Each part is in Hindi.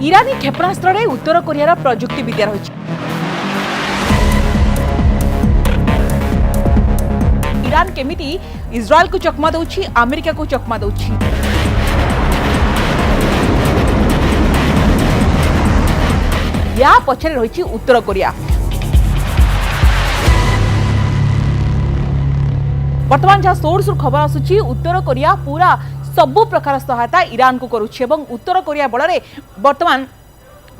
इरानी क्षेपणास्त्र में उत्तर कोरियार प्रजुक्ति विद्या रही। ईरान केमिति इस्राएल को चकमा दउछि, अमेरिका को चकमा दउछि। या पछरे रही उत्तर कोरिया। वर्तमान जहाँ सोर्स खबर आसुछि उत्तर कोरिया पूरा सबु प्रकार सहायता ईरान को करुछि एवं उत्तर कोरिया बଳରେ वर्तमान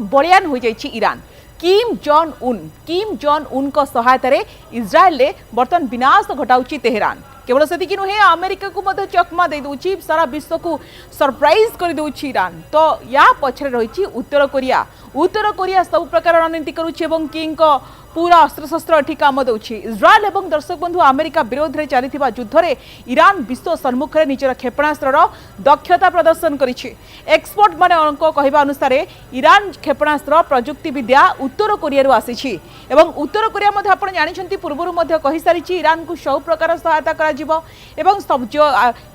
बलियान हो जाइछि ईरान। किम जॉन उन को सहायता रे इस्राएल ले वर्तमान विनाश घटाउछि तेहरान। केवल सेतिकि नुहे अमेरिका को मध्य चकमा दे दउछि, सारा विश्व को सरप्राइज कर दउछि ईरान। तो या पछरे रहिछि उत्तर कोरिया सब प्रकार रणनीति करुछि एवं किंग को पूरा अस्त्रशस्त्र एठी काम दउछि। इस्राएल एवं दर्शक बंधु अमेरिका विरोध रे चलिथिबा युद्ध रे ईरान विश्व सम्मुख रे निजर क्षेपणास्त्र दक्षता प्रदर्शन करिछि। एक्सपर्ट माने कहबा अनुसार ईरान क्षेपणास्त्र प्रजुक्ति विद्या उत्तर कोरिया रु आसीछि एवं उत्तर कोरिया मध्ये आपण जानिछंती पूर्वरु मध्ये कहि सारिछि ईरान को सब प्रकार सहायता करा जिवो एवं सब जो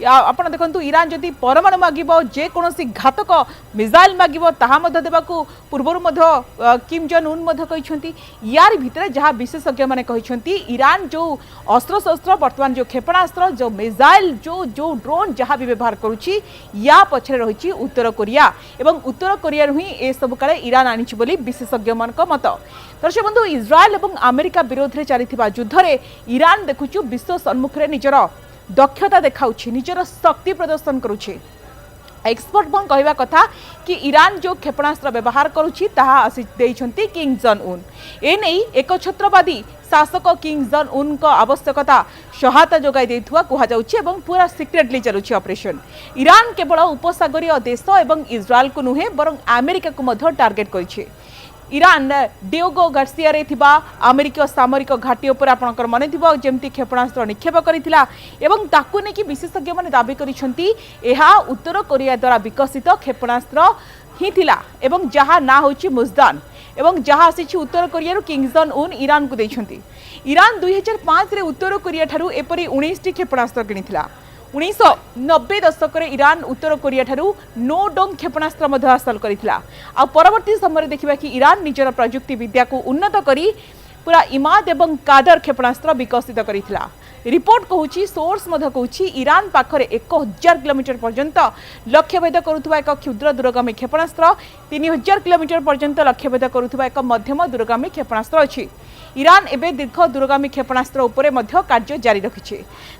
आपण देखंतु ईरान जदि परमाणु मागिबो जे कोनोसी घातक मिसाइल मागिबो ताहा मध्ये देबाकू पूर्वरु मध्ये किम जॉन उन मध्ये कहिछंती। यार भितर जहाँ विशेषज्ञ माने कहिछंती ईरान जो अस्त्र शस्त्र वर्तमान जो क्षेपणास्त्र जो मिसाइल जो ड्रोन जहाँ भी व्यवहार करुछि या पछरे रहिछि उत्तर कोरिया एवं उत्तर कोरिया ही ए सब काले ईरान आनिछि बोली विशेषज्ञ मानक मत। दर्शक बंधु इस्राएल एवं अमेरिका विरोध रे चलिथिबा युद्ध रे ईरान देखुछु विश्व सम्मुख रे निजर दक्षता देखाउछि, निजर शक्ति प्रदर्शन करुछि। एक्सपर्ट मन कहवा कथा कि ईरान जो क्षेपणास्त्र व्यवहार करुछि ताहा आसी देइछंती किंग जॉन उन। ए नै एकछत्रवादी शासक किंग जॉन उन को आवश्यकता सहायता जोगाई देथुआ कहा जाउछि एवं पूरा सिक्रेटली चलुछि ऑपरेशन। ईरान केवल उपसागरीय देश एवं इस्राएल को नुहे बरं अमेरिका को मध्य टार्गेट करिछि। ईरान डियोगो गार्सिया रे थिबा अमेरिका सामरिक घाटी उपर आपनकर मने थिबो जेमती क्षेपणास्त्र निक्षेप करिथिला एवं ताकु नेकी विशेषज्ञ माने दाबी करिसंती एहा उत्तर कोरिया द्वारा विकसित क्षेपणास्त्र ही थिला एवं जहा ना होछि मुजदान एवं जहा आसीछि उत्तर कोरिया किंग जॉन उन ईरान को दैछंती। ईरान 2005 रे उत्तर कोरिया ठारू एपरि 19 टी क्षेपणास्त्र किनिथिला। 1990 दशक रे ईरान उत्तर कोरिया ठारू नो डोंग क्षेपणास्त्र मध्य हासिल करिथिला। आ परवर्ती समय देखिबा कि ईरान निजर प्रजुक्ति विद्या को उन्नत करी पूरा इमाद एवं कादर क्षेपणास्त्र विकसित करिथिला। रिपोर्ट कहूची सोर्स मध्य कहूची ईरान पाखरे 1000 किलोमीटर पर्यंत लक्ष्यभेद करुथुवा एक क्षुद्र दूरगामी क्षेपणास्त्र 3000 किलोमीटर पर्यंत लक्ष्यभेद करुथुवा एक मध्यम दूरगामी क्षेपणास्त्र अछि। ईरान एबे दीर्घ दूरगामी क्षेपणास्त्र उपरे मध्य कार्य जारी रखिछे।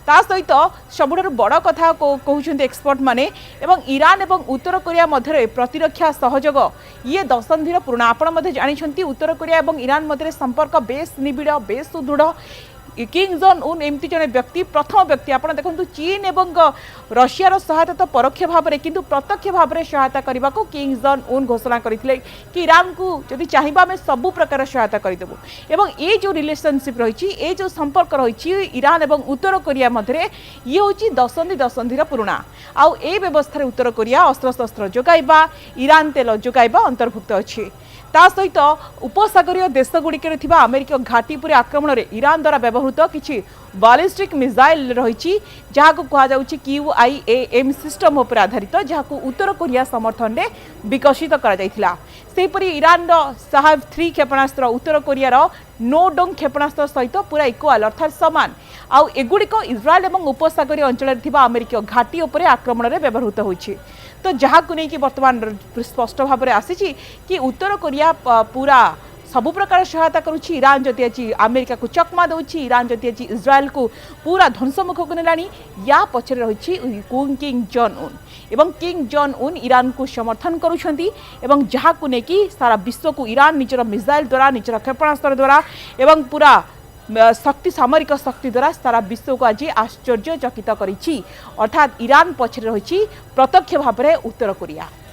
ता सहित सबुठारु बड़ कथा कहउछन्ते एक्सपर्ट माने एवं ईरान एवं उत्तर कोरिया मध्य प्रतिरक्षा सहयोग ये दशंधिर पुराणा। आपण मध्य जानिछन्ती उत्तर कोरिया एवं ईरान मध्य संपर्क बेस निबिड़ बेस सुदृढ़। किंग जॉन उन एमती जने व्यक्ति प्रथम व्यक्ति आपण देखंतु चीन एवं रशियार सहायता तो परोक्ष भाव में किंतु प्रत्यक्ष भाव में सहायता करने को किंग जॉन उन घोषणा करथिले कि ईरान को जदि चाहिबा में सबु प्रकार सहायता करदेबु एवं ये जो रिलेशनशिप रही ये जो संपर्क रही ईरान एवं उत्तर कोरिया मध्य ये होची दशंधि पुराणा। आउ ए व्यवस्था उत्तर कोरिया अस्त्र शस्त्र जोगाइबा ईरान तेल जोगाइबा अंतर्भुक्त अछि। ता सहित उपसागरीय देशगुड़िक अमेरिका घाटी पर आक्रमण में ईरान द्वारा व्यवहृत किसी बालिस्टिक मिसाइल रही जहाँ कहुच्छी QIAM सिस्टम उपर आधारित जहाँ उत्तर कोरिया समर्थन में विकसित कर ईरान साहब 3 क्षेपणास्त्र उत्तर कोरियार नो डोंग क्षेपणास्त्र सहित पूरा इक्वाल अर्थात सामान आउ एगुड़िक इस्राएल और उपसागरीय अंचल अमेरिका घाटी उपर आक्रमण में व्यवहृत होइछि। तो जहाँ को नहीं कि वर्तमान स्पष्ट भाव में आसी कि उत्तर कोरिया पूरा सबु प्रकार सहायता करुछि। ईरान जदि आज अमेरिका को चकमा दउछि, ईरान जदि आज इस्राएल को पूरा ध्वंसमुख को नेलानी या पछरे रहिछि किंग जॉन उन एवं किंग जॉन उन ईरान को समर्थन करुछंती एवं जहाँ को नहीं कि सारा विश्व को ईरान निजर मिसाइल द्वारा निजर क्षेपणास्त्र द्वारा एवं पूरा शक्ति सामरिक शक्ति द्वारा सारा विश्व को आज आश्चर्यचकित करिछि। अर्थात ईरान पछरे रहिछि प्रत्यक्ष भाव में उत्तर कोरिया।